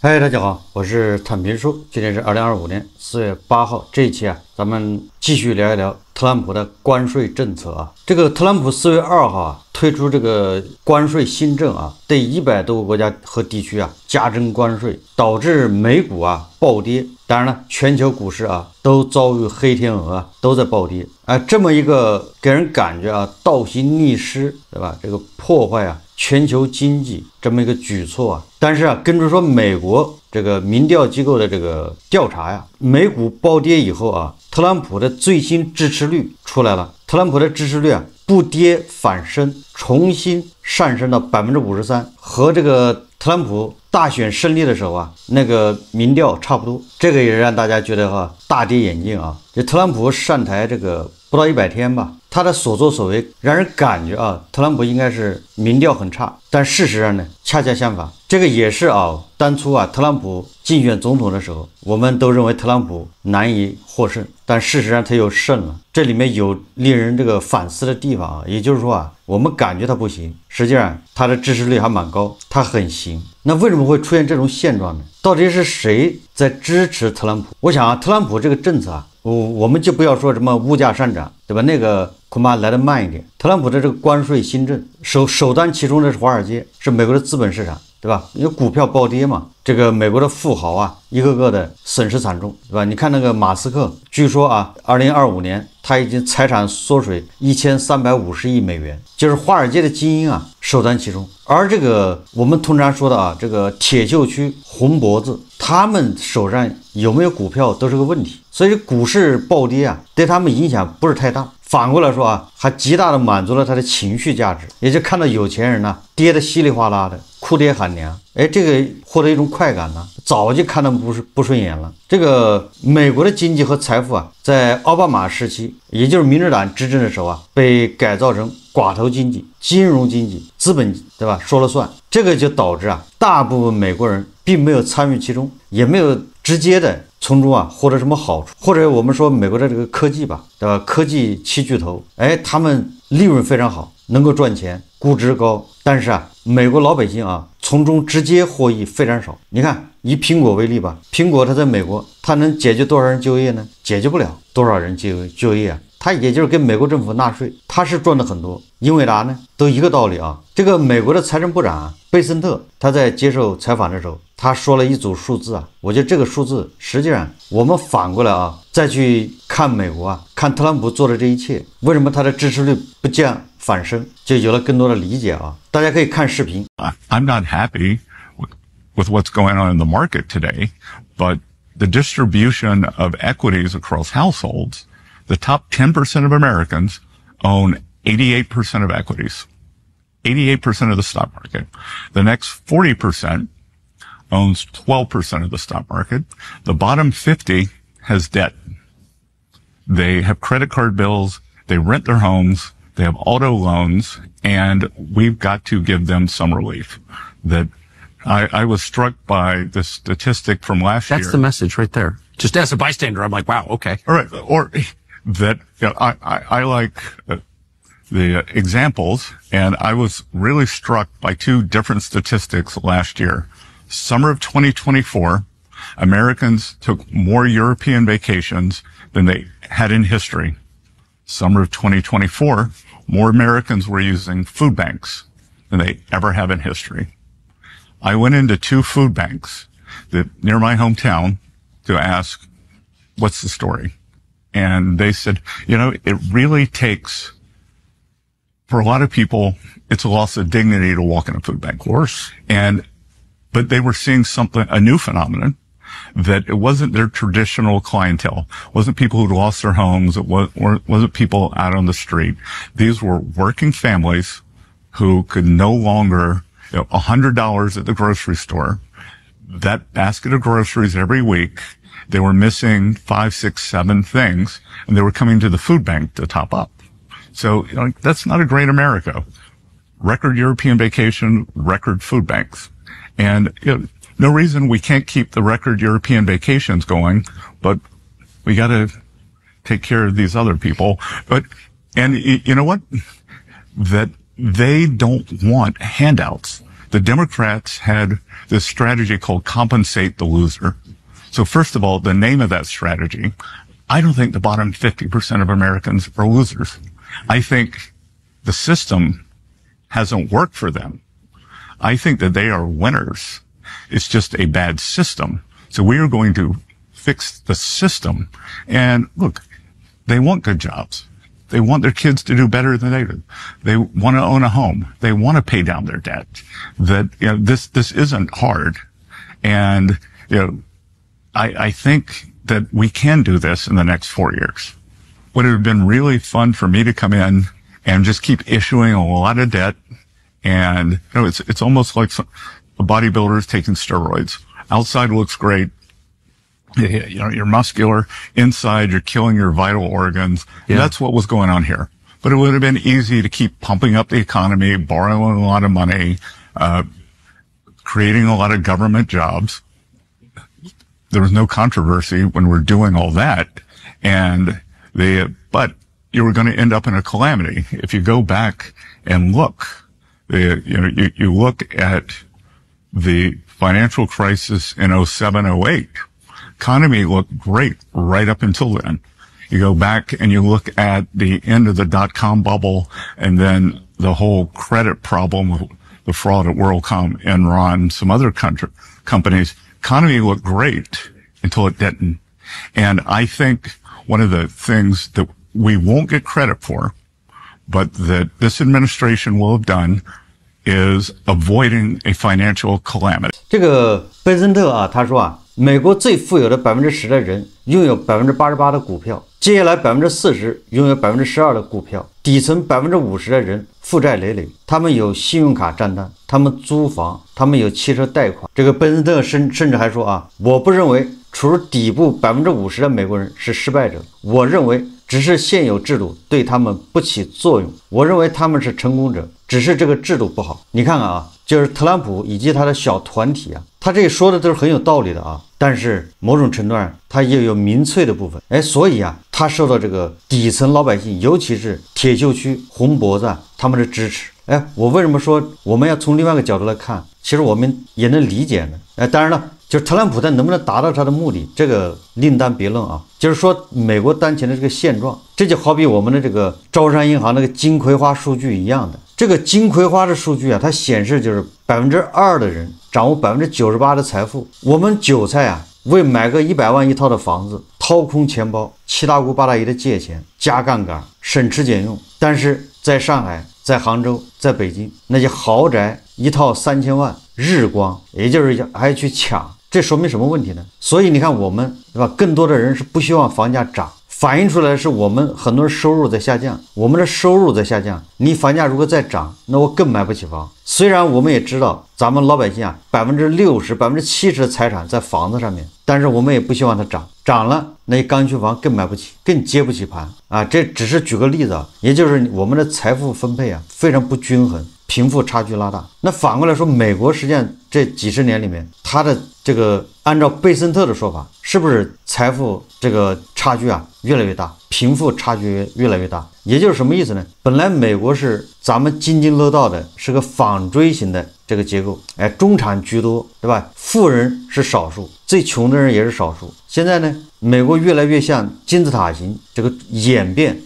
嗨，大家好，我是坦平叔。今天是2025年4月8号，这一期咱们继续聊一聊特朗普的关税政策。这个特朗普4月2号推出这个关税新政对100多个国家和地区加征关税，导致美股暴跌。当然了，全球股市都遭遇黑天鹅，都在暴跌。这么一个给人感觉倒行逆施，对吧？这个破坏全球经济这么一个举措但是根据说美国这个民调机构的这个调查美股暴跌以后特朗普的最新支持率出来了。特朗普的支持率不跌反升，重新上升到53%，和这个特朗普大选胜利的时候那个民调差不多。这个也让大家觉得大跌眼镜这特朗普上台这个不到100天吧，他的所作所为让人感觉特朗普应该是民调很差，但事实上呢，恰恰相反。这个也是当初特朗普竞选总统的时候，我们都认为特朗普难以获胜，但事实上他又胜了。这里面有令人这个反思的地方也就是说我们感觉他不行，实际上他的支持率还蛮高，他很行。那为什么会出现这种现状呢？到底是谁在支持特朗普？我想特朗普这个政策我们就不要说什么物价上涨，对吧？那个恐怕来得慢一点。特朗普的这个关税新政首当其冲的是华尔街，是美国的资本市场，对吧？因为股票暴跌嘛，这个美国的富豪一个个的损失惨重，对吧？你看那个马斯克，据说2025年他已经财产缩水1350亿美元，就是华尔街的精英首当其冲。而这个我们通常说的这个铁锈区红脖子，他们手上有没有股票都是个问题。所以股市暴跌对他们影响不是太大。反过来说还极大的满足了他的情绪价值，也就看到有钱人跌得稀里哗啦的，哭爹喊娘，这个获得一种快感早就看他们不顺眼了。这个美国的经济和财富在奥巴马时期，也就是民主党执政的时候被改造成寡头经济、金融经济、资本，对吧？说了算。这个就导致大部分美国人并没有参与其中，也没有直接的从中获得什么好处。或者我们说美国的这个科技吧，对吧？科技七巨头，他们利润非常好，能够赚钱，估值高，但是美国老百姓从中直接获益非常少。你看以苹果为例吧，苹果它在美国，它能解决多少人就业呢？解决不了多少人就业它也就是给美国政府纳税，它是赚的很多。英伟达呢，都一个道理这个美国的财政部长贝森特，他在接受采访的时候，他说了一组数字我觉得这个数字实际上我们反过来再去看美国看特朗普做的这一切，为什么他的支持率不降反升，就有了更多的理解大家可以看视频。I'm not happy with what's going on in the market today, but the distribution of equities across households, the top 10% of Americans own 88% of equities, 88% of the stock market. The next 40% owns 12% of the stock market. The bottom 50 has debt. They have credit card bills. They rent their homes. They have auto loans, and we've got to give them some relief. That I was struck by the statistic from last year. That's the message right there. Just as a bystander, I'm like, wow, okay. All right. Or that, I like the examples, and I was really struck by two different statistics last year. Summer of 2024, Americans took more European vacations than they had in history. Summer of 2024, more Americans were using food banks than they ever have in history. I went into two food banks near my hometown to ask, what's the story? And they said, it really takes, for a lot of people, it's a loss of dignity to walk in a food bank. Of course. But they were seeing a new phenomenon, that it wasn't their traditional clientele. It wasn't people who'd lost their homes. It wasn't people out on the street. These were working families who could no longer, $100 at the grocery store, that basket of groceries every week, they were missing 5, 6, 7 things, and they were coming to the food bank to top up. So, that's not a great America. Record European vacation, record food banks. And, no reason we can't keep the record European vacations going, but we got to take care of these other people. And you know what? That they don't want handouts. the Democrats had this strategy called compensate the loser. So first of all, the name of that strategy, I don't think the bottom 50% of Americans are losers. I think the system hasn't worked for them. I think that they are winners. It's just a bad system. So we are going to fix the system. And look, they want good jobs. They want their kids to do better than they do. They want to own a home. They want to pay down their debt. That, this isn't hard. And, I think that we can do this in the next 4 years. Would it have been really fun for me to come in and just keep issuing a lot of debt? And, it's almost like a bodybuilder is taking steroids. Outside looks great. You're muscular. Inside, you're killing your vital organs. Yeah. That's what was going on here. But it would have been easy to keep pumping up the economy, borrowing a lot of money, creating a lot of government jobs. There was no controversy when we're doing all that. But you were going to end up in a calamity. If you go back and look, you look at the financial crisis in 07, 08. Economy looked great right up until then. You go back and you look at the end of the dot-com bubble and then the whole credit problem with the fraud at WorldCom, Enron, some other companies. Economy looked great until it didn't. And I think one of the things that we won't get credit for, but that this administration will have done, is avoiding a financial calamity. 这个贝森特啊，他说啊，美国最富有的10%的人拥有88%的股票，接下来40%拥有12%的股票，底层50%的人负债累累，他们有信用卡账单，他们租房，他们有汽车贷款。这个贝森特甚至还说啊，我不认为除了底部50%的美国人是失败者，我认为只是现有制度对他们不起作用，我认为他们是成功者，只是这个制度不好。你看看啊，就是特朗普以及他的小团体啊，他这说的都是很有道理的啊，但是某种程度上他也有民粹的部分，所以啊，他受到这个底层老百姓，尤其是铁锈区红脖子啊，他们的支持。我为什么说我们要从另外一个角度来看？其实我们也能理解呢。当然了，就是特朗普他能不能达到他的目的，这个另当别论啊。就是说，美国当前的这个现状，这就好比我们的这个招商银行那个金葵花数据一样的。这个金葵花的数据啊，它显示就是2%的人掌握98%的财富。我们韭菜啊，为买个100万一套的房子，掏空钱包，七大姑八大姨的借钱，加杠杆，省吃俭用。但是在上海，在杭州，在北京，那些豪宅一套3000万，日光，也就是还去抢，这说明什么问题呢？所以你看我们，对吧？更多的人是不希望房价涨，反映出来是我们很多人收入在下降，我们的收入在下降，你房价如果再涨，那我更买不起房。虽然我们也知道咱们老百姓啊，60%、70%的财产在房子上面，但是我们也不希望它涨，涨了那刚需房更买不起，更接不起盘啊。这只是举个例子啊，也就是我们的财富分配啊非常不均衡，贫富差距拉大。那反过来说，美国实际上这几十年里面，它的这个按照贝森特的说法，是不是财富这个差距啊越来越大，贫富差距越来越大？也就是什么意思呢？本来美国是咱们津津乐道的，是个纺锥型的这个结构，中产居多，对吧？富人是少数，最穷的人也是少数。现在呢，美国越来越像金字塔型这个演变，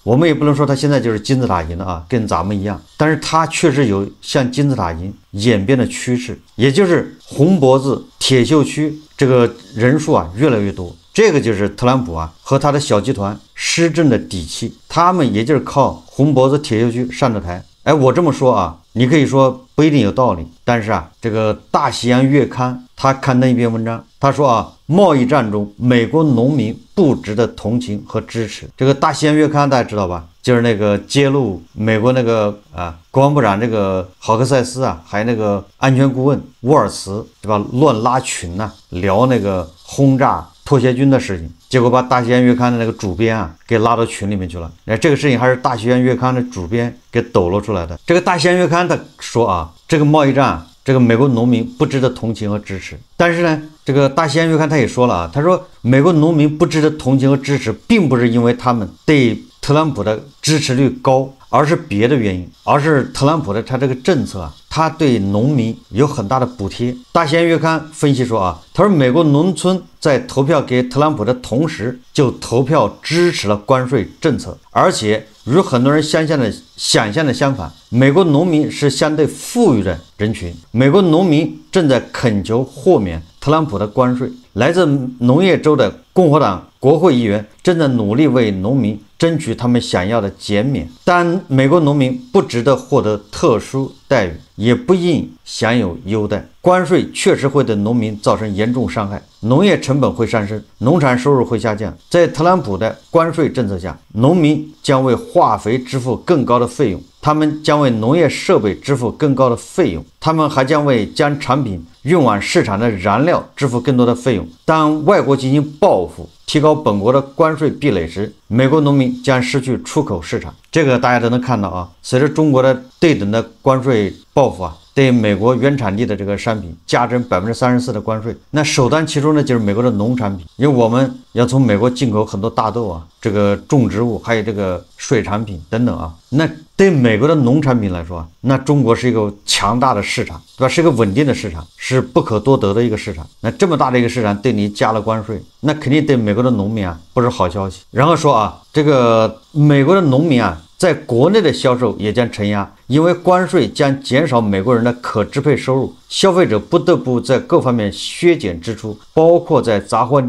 我们也不能说它现在就是金字塔型的啊，跟咱们一样，但是它确实有向金字塔型演变的趋势，也就是红脖子铁锈区这个人数啊越来越多。这个就是特朗普啊和他的小集团施政的底气，他们也就是靠红脖子铁锈区上的台。我这么说啊，你可以说不一定有道理，但是啊，这个大西洋月刊他刊登一篇文章，他说啊，贸易战中美国农民不值得同情和支持。这个大西洋月刊大家知道吧？就是那个揭露美国那个国防部长这个豪克塞斯啊，还有那个安全顾问沃尔茨，对吧？乱拉群啊，聊那个轰炸拖鞋军的事情，结果把大西洋月刊的那个主编啊给拉到群里面去了。这个事情还是大西洋月刊的主编给抖露出来的。这个大西洋月刊他说啊，这个贸易战这个美国农民不值得同情和支持。但是呢，这个大西洋月刊他也说了啊，他说美国农民不值得同情和支持，并不是因为他们对特朗普的支持率高，而是别的原因，而是特朗普的他这个政策啊，他对农民有很大的补贴。大西洋月刊分析说啊，他说美国农村在投票给特朗普的同时，就投票支持了关税政策，而且与很多人想象的相反，美国农民是相对富裕的人群，美国农民正在恳求豁免特朗普的关税。来自农业州的共和党国会议员正在努力为农民争取他们想要的减免，但美国农民不值得获得特殊待遇，也不应享有优待。关税确实会对农民造成严重伤害，农业成本会上升，农产收入会下降。在特朗普的关税政策下，农民将为化肥支付更高的费用，他们将为农业设备支付更高的费用，他们还将为将产品运往市场的燃料支付更多的费用。当外国进行报复，提高本国的关税壁垒时，美国农民将失去出口市场。这个大家都能看到啊，随着中国的对等的关税报复啊，对美国原产地的这个商品加征34%的关税，那首当其冲的就是美国的农产品，因为我们要从美国进口很多大豆啊，这个种植物，还有这个水产品等等啊。那对美国的农产品来说啊，那中国是一个强大的市场，对吧？是一个稳定的市场，是不可多得的一个市场。那这么大的一个市场对你加了关税，那肯定对美国的农民啊不是好消息。然后说啊，这个美国的农民啊，在国内的销售也将承压，因为关税将减少美国人的可支配收入，消费者不得不在各方面削减支出，包括在杂货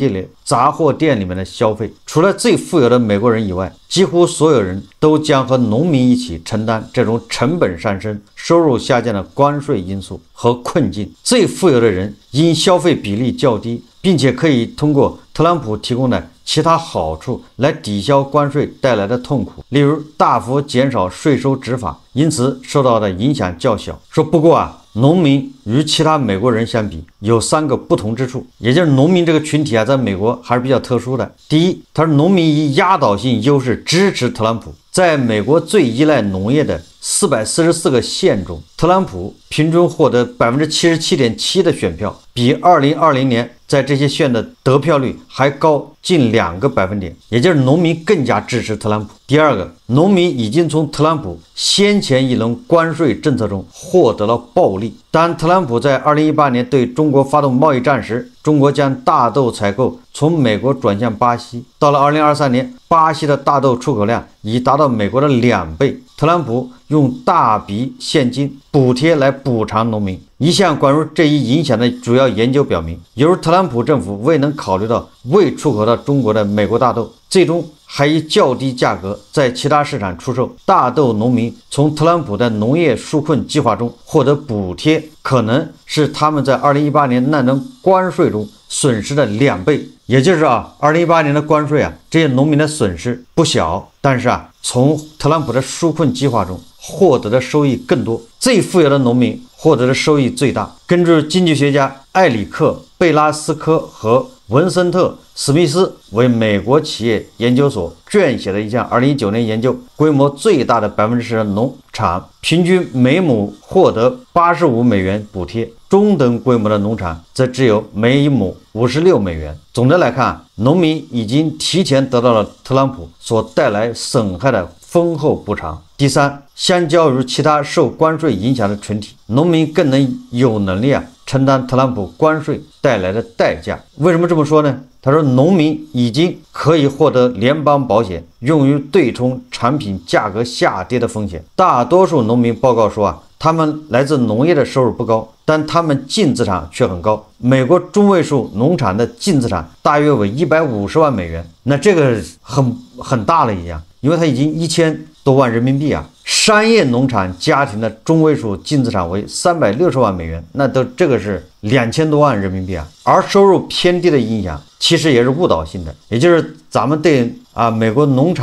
店里面的消费。除了最富有的美国人以外，几乎所有人都将和农民一起承担这种成本上升、收入下降的关税因素和困境。最富有的人因消费比例较低，并且可以通过特朗普提供的其他好处来抵消关税带来的痛苦，例如大幅减少税收执法，因此受到的影响较小。说不过啊，农民与其他美国人相比有3个不同之处，也就是农民这个群体啊，在美国还是比较特殊的。第一，他说农民以压倒性优势支持特朗普。在美国最依赖农业的444个县中，特朗普平均获得77.7%的选票，比2020年在这些县的得票率还高近2个百分点，也就是农民更加支持特朗普。第二个，农民已经从特朗普先前一轮关税政策中获得了暴利。当特朗普在2018年对中国发动贸易战时，中国将大豆采购从美国转向巴西，到了2023年，巴西的大豆出口量已达到美国的2倍。特朗普用大笔现金补贴来补偿农民。一项关于这一影响的主要研究表明，由于特朗普政府未能考虑到未出口到中国的美国大豆，最终还以较低价格在其他市场出售。大豆农民从特朗普的农业纾困计划中获得补贴，可能是他们在2018年那轮关税中损失的2倍。也就是2018年的关税啊，这些农民的损失不小，但是从特朗普的纾困计划中获得的收益更多。最富有的农民获得的收益最大。根据经济学家埃里克·贝拉斯科和文森特·史密斯为美国企业研究所撰写的一项2019年研究，规模最大的10%的农场平均每亩获得85美元补贴，中等规模的农场则只有每亩56美元。总的来看，农民已经提前得到了特朗普所带来损害的丰厚补偿。第三，相较于其他受关税影响的群体，农民更能有能力承担特朗普关税带来的代价。为什么这么说呢？他说，农民已经可以获得联邦保险，用于对冲产品价格下跌的风险。大多数农民报告说他们来自农业的收入不高，但他们净资产却很高。美国中位数农场的净资产大约为150万美元，那这个很大了一样，因为它已经1000多万人民币啊。商业农场家庭的中位数净资产为360万美元，那这个是2000多万人民币啊。而收入偏低的影响其实也是误导性的，也就是咱们对美国农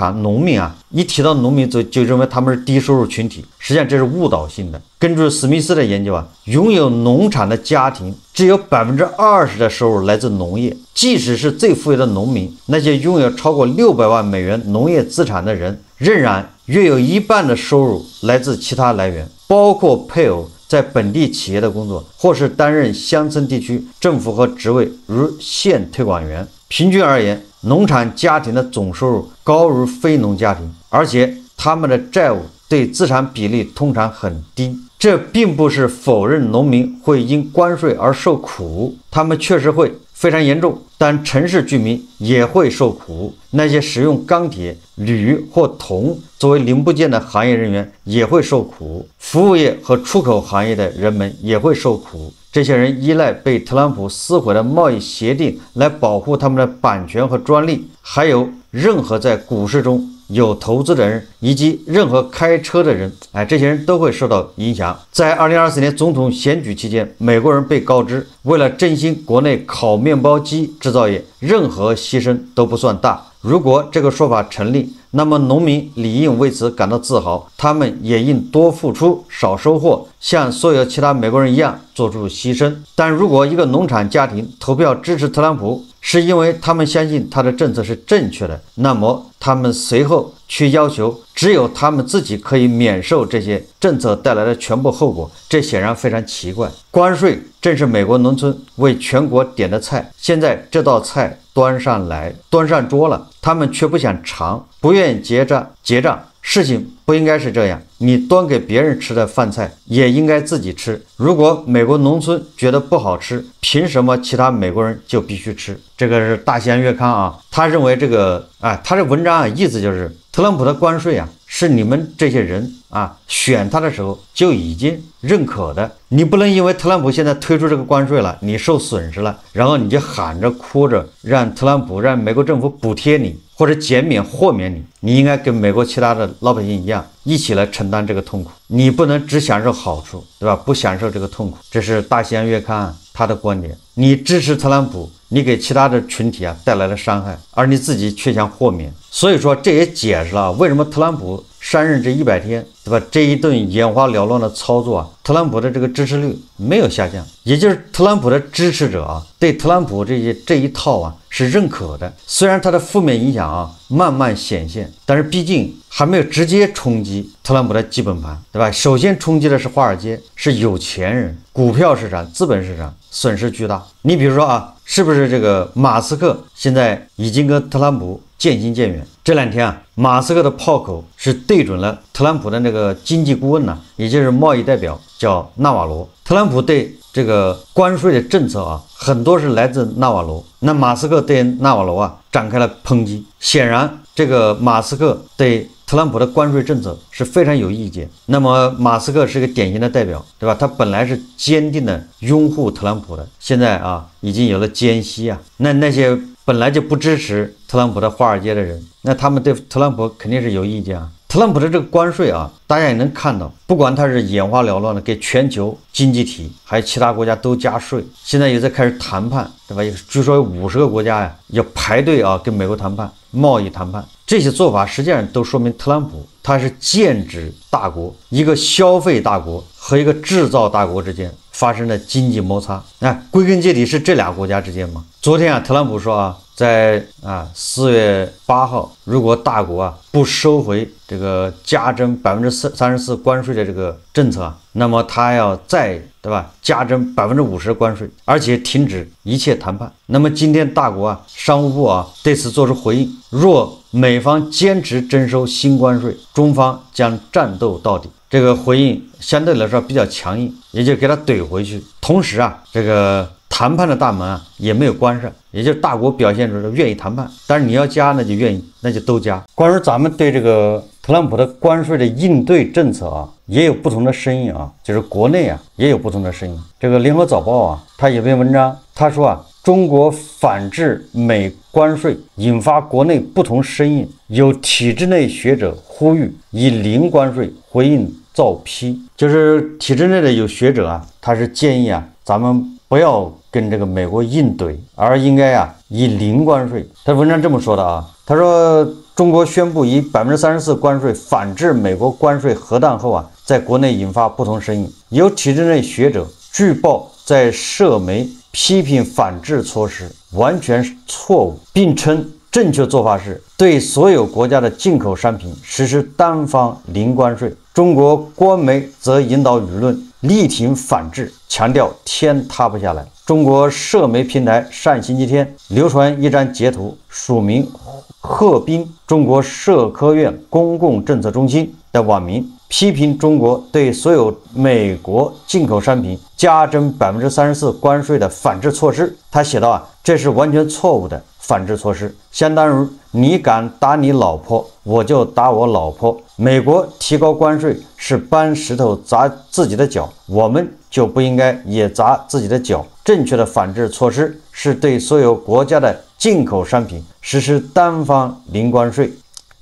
民一提到农民就认为他们是低收入群体，实际上这是误导性的。根据史密斯的研究拥有农场的家庭只有20%的收入来自农业。即使是最富有的农民，那些拥有超过600万美元农业资产的人，仍然约有1半的收入来自其他来源，包括配偶在本地企业的工作，或是担任乡村地区政府和职位，如县推广员。平均而言，农产家庭的总收入高于非农家庭，而且他们的债务对资产比例通常很低。这并不是否认农民会因关税而受苦，他们确实会非常严重，但城市居民也会受苦。那些使用钢铁、铝或铜作为零部件的行业人员也会受苦，服务业和出口行业的人们也会受苦。这些人依赖被特朗普撕毁的贸易协定来保护他们的版权和专利，还有任何在股市中有投资的人以及任何开车的人，这些人都会受到影响。在2024年总统选举期间，美国人被告知，为了振兴国内烤面包机制造业，任何牺牲都不算大。如果这个说法成立，那么农民理应为此感到自豪，他们也应多付出少收获，像所有其他美国人一样做出牺牲。但如果一个农产家庭投票支持特朗普，是因为他们相信他的政策是正确的，那么他们随后却要求只有他们自己可以免受这些政策带来的全部后果，这显然非常奇怪。关税正是美国农村为全国点的菜，现在这道菜端上桌了，他们却不想尝，不愿意结账。事情不应该是这样，你端给别人吃的饭菜也应该自己吃。如果美国农村觉得不好吃，凭什么其他美国人就必须吃？这个是大西洋月刊啊，他认为这个他这文章意思就是特朗普的关税是你们这些人选他的时候就已经认可的，你不能因为特朗普现在推出这个关税了，你受损失了，然后你就喊着哭着让美国政府补贴你或者减免豁免你，你应该跟美国其他的老百姓一样，一起来承担这个痛苦，你不能只享受好处，对吧？不享受这个痛苦。这是大西洋月刊他的观点。你支持特朗普，你给其他的群体带来了伤害，而你自己却想豁免。所以说这也解释了为什么特朗普上任这100天，对吧？这一顿眼花缭乱的操作特朗普的这个支持率没有下降，也就是特朗普的支持者对特朗普这一套是认可的。虽然它的负面影响慢慢显现，但是毕竟还没有直接冲击特朗普的基本盘，对吧？首先冲击的是华尔街，是有钱人，股票市场、资本市场损失巨大。你比如说是不是这个马斯克现在已经跟特朗普渐行渐远？这2天马斯克的炮口是对准了特朗普的那个经济顾问也就是贸易代表叫纳瓦罗。特朗普对这个关税的政策很多是来自纳瓦罗，那马斯克对纳瓦罗展开了抨击。显然这个马斯克对特朗普的关税政策是非常有意见。那么马斯克是一个典型的代表，对吧？他本来是坚定的拥护特朗普的，现在已经有了间隙那些本来就不支持特朗普的华尔街的人，那他们对特朗普肯定是有意见特朗普的这个关税大家也能看到，不管他是眼花缭乱的给全球经济体还有其他国家都加税，现在也在开始谈判，对吧？据说有50个国家要排队跟美国谈判，贸易谈判。这些做法实际上都说明特朗普他是剑指大国，一个消费大国和一个制造大国之间发生的经济摩擦。归根结底是这俩国家之间嘛。昨天特朗普说在4月8号，如果大国不收回这个加征34%关税的这个政策那么他要再对吧加征50%的关税，而且停止一切谈判。那么今天大国商务部对此做出回应，若美方坚持征收新关税，中方将战斗到底。这个回应相对来说比较强硬，也就给他怼回去。同时这个谈判的大门也没有关上，也就是大国表现出愿意谈判，但是你要加那就愿意，那就都加。关于咱们对这个特朗普的关税的应对政策也有不同的声音就是国内也有不同的声音。这个联合早报他有篇文章，他说中国反制美关税引发国内不同声音，有体制内学者呼吁以零关税回应造批。就是体制内的有学者他是建议咱们不要跟这个美国硬怼，而应该以零关税。他文章这么说的他说中国宣布以34%关税反制美国关税核弹后在国内引发不同声音，有体制内学者据报在社媒批评反制措施完全错误，并称正确做法是对所有国家的进口商品实施单方零关税。中国官媒则引导舆论力挺反制，强调天塌不下来。中国社媒平台善星期天流传一张截图，署名贺斌中国社科院公共政策中心的网民，批评中国对所有美国进口商品加征34%关税的反制措施。他写道这是完全错误的反制措施，相当于你敢打你老婆，我就打我老婆。美国提高关税是搬石头砸自己的脚，我们就不应该也砸自己的脚。正确的反制措施是对所有国家的进口商品实施单方零关税。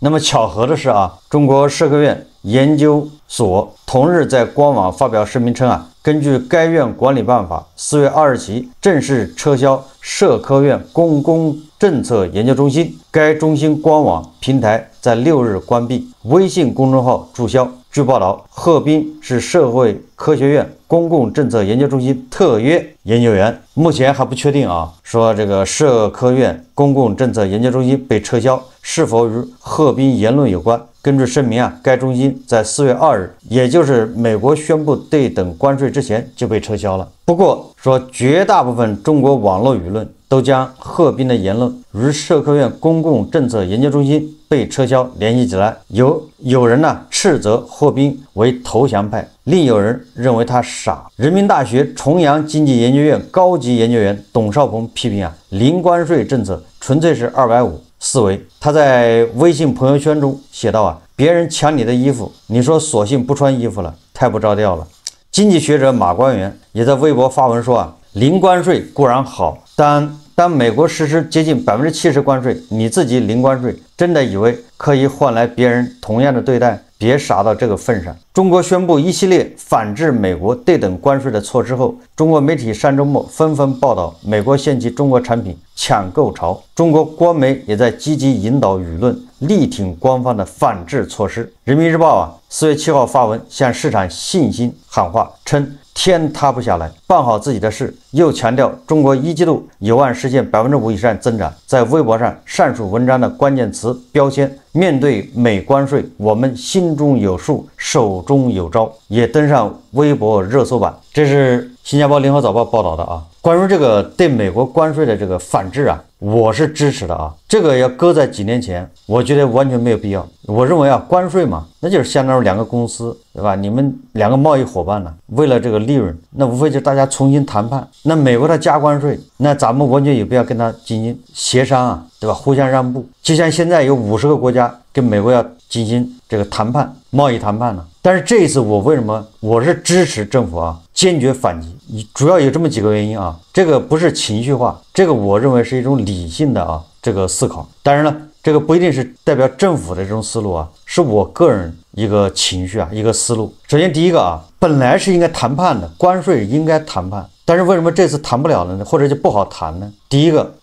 那么巧合的是中国社科院研究所同日在官网发表声明称根据该院管理办法，4月2日起正式撤销社科院公共政策研究中心。该中心官网平台在6日关闭，微信公众号注销。据报道，贺斌是社会科学院公共政策研究中心特约研究员，目前还不确定说这个社科院公共政策研究中心被撤销是否与贺斌言论有关。根据声明该中心在4月2日，也就是美国宣布对等关税之前就被撤销了。不过说绝大部分中国网络舆论都将贺斌的言论与社科院公共政策研究中心被撤销联系起来，有人斥责贺斌为投降派，另有人认为他傻。人民大学重阳经济研究院高级研究员董少鹏批评零关税政策纯粹是250思维。他在微信朋友圈中写道别人抢你的衣服，你说索性不穿衣服了，太不着调了。经济学者马官员也在微博发文说零关税固然好，当美国实施接近70%关税，你自己零关税，真的以为可以换来别人同样的对待？别傻到这个份上。中国宣布一系列反制美国对等关税的措施后，中国媒体上周末纷纷报道美国掀起中国产品抢购潮，中国官媒也在积极引导舆论，力挺官方的反制措施。人民日报4月7号发文向市场信心喊话，称天塌不下来，办好自己的事，又强调中国一季度有望实现5%以上增长。在微博上，上述文章的关键词标签面对美关税，我们心中有数，手中有招，也登上微博热搜榜。这是新加坡联合早报报道的关于这个对美国关税的这个反制我是支持的这个要搁在几年前，我觉得完全没有必要。我认为关税嘛，那就是相当于两个公司，对吧？你们两个贸易伙伴为了这个利润，那无非就是大家重新谈判。那美国它加关税，那咱们完全有必要跟他进行协商对吧？互相让步。就像现在有50个国家跟美国要进行这个谈判，贸易谈判但是这一次我为什么我是支持政府坚决反击，主要有这么几个原因这个不是情绪化，这个我认为是一种理性的这个思考。当然了，这个不一定是代表政府的这种思路是我个人一个情绪一个思路。首先第一个本来是应该谈判的，关税应该谈判，但是为什么这次谈不了了呢？或者就不好谈呢？第一个，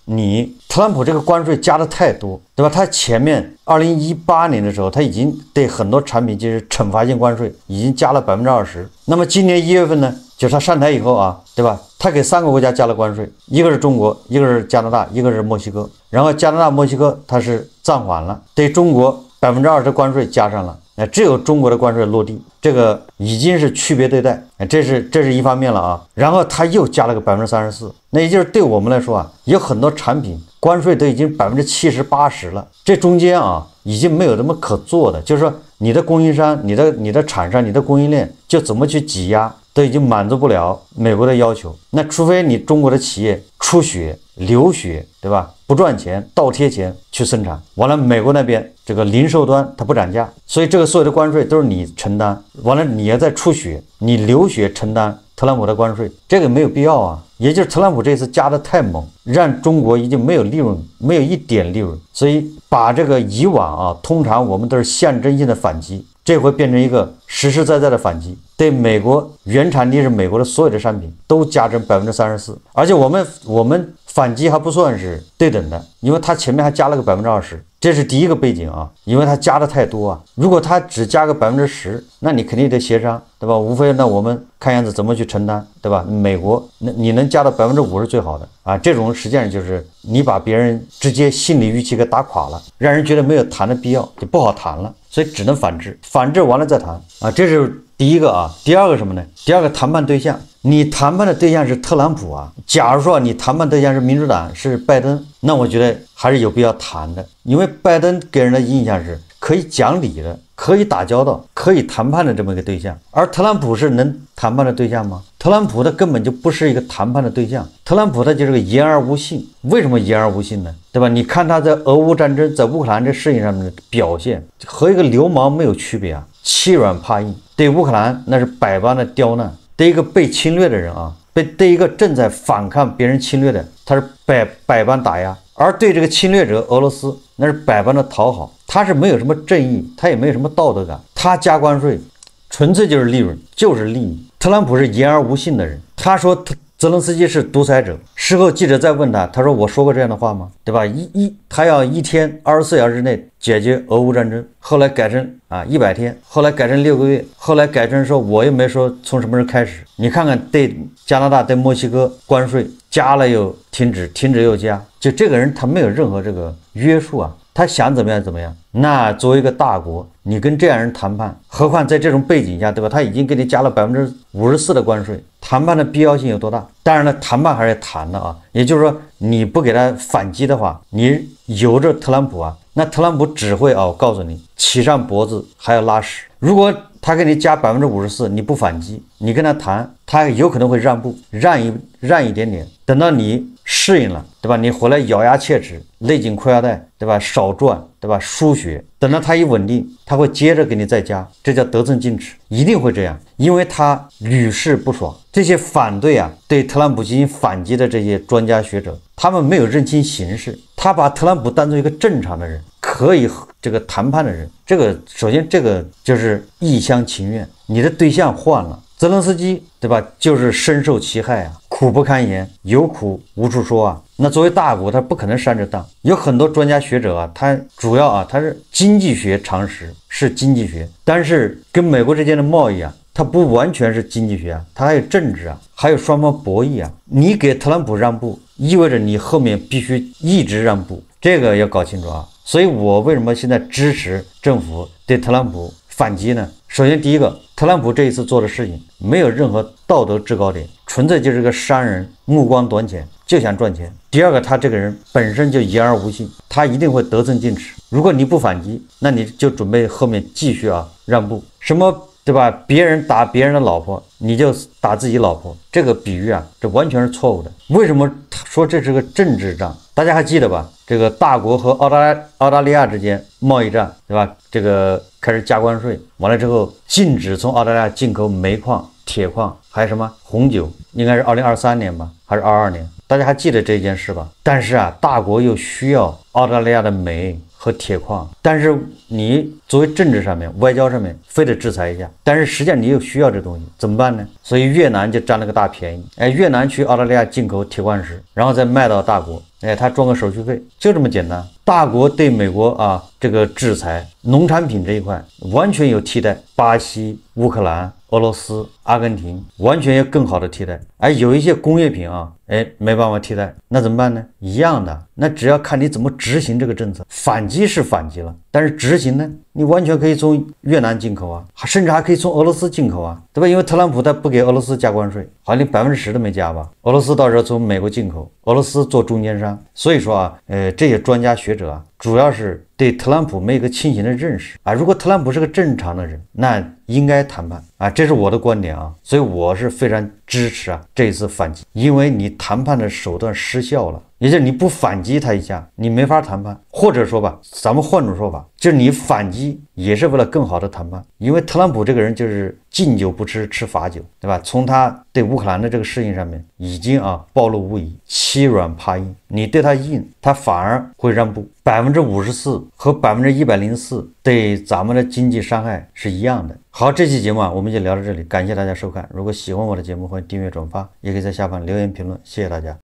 特朗普这个关税加的太多，对吧？他前面2018年的时候，他已经对很多产品就是惩罚性关税已经加了20%。那么今年1月份呢，就是他上台以后对吧？他给3个国家加了关税，一个是中国，一个是加拿大，一个是墨西哥。然后加拿大、墨西哥它是暂缓了，对中国20%的关税加上了。只有中国的关税落地，这个已经是区别对待，这是一方面了然后他又加了个34%，那也就是对我们来说有很多产品关税都已经70%、80%了，这中间已经没有什么可做的，就是说你的供应商、你的厂商、你的供应链就怎么去挤压，都已经满足不了美国的要求。那除非你中国的企业出血、流血，对吧？不赚钱，倒贴钱去生产，完了美国那边这个零售端它不涨价，所以这个所有的关税都是你承担，完了你要再出血，你流血承担特朗普的关税，这个没有必要也就是特朗普这次加的太猛，让中国已经没有利润，没有一点利润，所以把这个以往通常我们都是象征性的反击，这回变成一个实实在在的反击，对美国原产地是美国的所有的商品都加征34%，而且我们反击还不算是对等的，因为它前面还加了个20%，这是第一个背景因为它加的太多如果它只加个10%，那你肯定得协商，对吧？无非那我们看样子怎么去承担，对吧？美国你能加到50%是最好的这种实际上就是你把别人直接心理预期给打垮了，让人觉得没有谈的必要，就不好谈了，所以只能反制，反制完了再谈这是第一个啊，第二个什么呢？第二个谈判对象，你谈判的对象是特朗普啊。假如说你谈判对象是民主党，是拜登，那我觉得还是有必要谈的，因为拜登给人的印象是可以讲理的，可以打交道，可以谈判的这么一个对象。而特朗普是能谈判的对象吗？特朗普他根本就不是一个谈判的对象，特朗普他就是个言而无信。为什么言而无信呢？对吧？你看他在俄乌战争，在乌克兰这事情上面的表现，和一个流氓没有区别啊，欺软怕硬。对乌克兰那是百般的刁难，对一个被侵略的人啊，对一个正在反抗别人侵略的，他是百般打压。而对这个侵略者俄罗斯，那是百般的讨好，他是没有什么正义，他也没有什么道德感，他加关税纯粹就是利润，就是利益。特朗普是言而无信的人，他说泽连斯基是独裁者，事后记者再问他，他说我说过这样的话吗？对吧？他要一天24小时内解决俄乌战争，后来改成100天，后来改成6个月，后来改成说我又没说从什么时候开始。你看看对加拿大对墨西哥关税加了又停止，停止又加，就这个人他没有任何这个约束啊，他想怎么样怎么样。那作为一个大国，你跟这样人谈判，何况在这种背景下，对吧？他已经给你加了54%的关税，谈判的必要性有多大？当然了，谈判还是要谈的啊。也就是说，你不给他反击的话，你由着特朗普啊，那特朗普只会我告诉你，骑上脖子还要拉屎。如果他给你加54%，你不反击，你跟他谈，他有可能会让步，让一点点。等到你适应了，对吧？你回来咬牙切齿，勒紧裤腰带，对吧？少赚，对吧？输血。等到他一稳定，他会接着给你再加，这叫得寸进尺，一定会这样，因为他屡试不爽。这些反对对特朗普进行反击的这些专家学者，他们没有认清形势，他把特朗普当作一个正常的人，可以这个谈判的人。这个首先这个就是一厢情愿，你的对象换了。泽连斯基，对吧？就是深受其害苦不堪言，有苦无处说那作为大国，他不可能上这当。有很多专家学者他主要他是经济学常识，是经济学，但是跟美国之间的贸易它不完全是经济学它还有政治还有双方博弈你给特朗普让步，意味着你后面必须一直让步，这个要搞清楚所以我为什么现在支持政府对特朗普反击呢？首先第一个，特朗普这一次做的事情没有任何道德制高点，纯粹就是个商人，目光短浅，就想赚钱。第二个，他这个人本身就言而无信，他一定会得寸进尺。如果你不反击，那你就准备后面继续让步。什么对吧？别人打别人的老婆，你就打自己老婆，这个比喻这完全是错误的。为什么说这是个政治战？大家还记得吧？这个大国和澳大利亚之间贸易战，对吧？这个开始加关税，完了之后禁止从澳大利亚进口煤矿、铁矿，还有什么红酒，应该是2023年吧，还是22年？大家还记得这件事吧？但是大国又需要澳大利亚的煤和铁矿，但是你作为政治上面、外交上面非得制裁一下，但是实际上你又需要这东西，怎么办呢？所以越南就占了个大便宜，越南去澳大利亚进口铁矿石，然后再卖到大国，他赚个手续费，就这么简单。大国对美国这个制裁，农产品这一块完全有替代，巴西、乌克兰、俄罗斯、阿根廷完全有更好的替代，有一些工业品没办法替代，那怎么办呢？一样的，那只要看你怎么执行这个政策。反击是反击了，但是执行呢，你完全可以从越南进口甚至还可以从俄罗斯进口对吧？因为特朗普他不给俄罗斯加关税，好像连10%都没加吧？俄罗斯到时候从美国进口，俄罗斯做中间商。所以说这些专家学者主要是对特朗普没有一个清醒的认识如果特朗普是个正常的人，那应该谈判这是我的观点所以我是非常支持这一次反击，因为你谈判的手段失效了，也就是你不反击他一下，你没法谈判。或者说吧，咱们换种说法，就是你反击也是为了更好的谈判。因为特朗普这个人就是敬酒不吃吃罚酒，对吧？从他对乌克兰的这个事情上面已经暴露无遗，欺软怕硬。你对他硬，他反而会让步。54%和104%对咱们的经济伤害是一样的。好，这期节目我们就聊到这里，感谢大家收看。如果喜欢我的节目，欢迎订阅转发，也可以在下方留言评论，谢谢大家。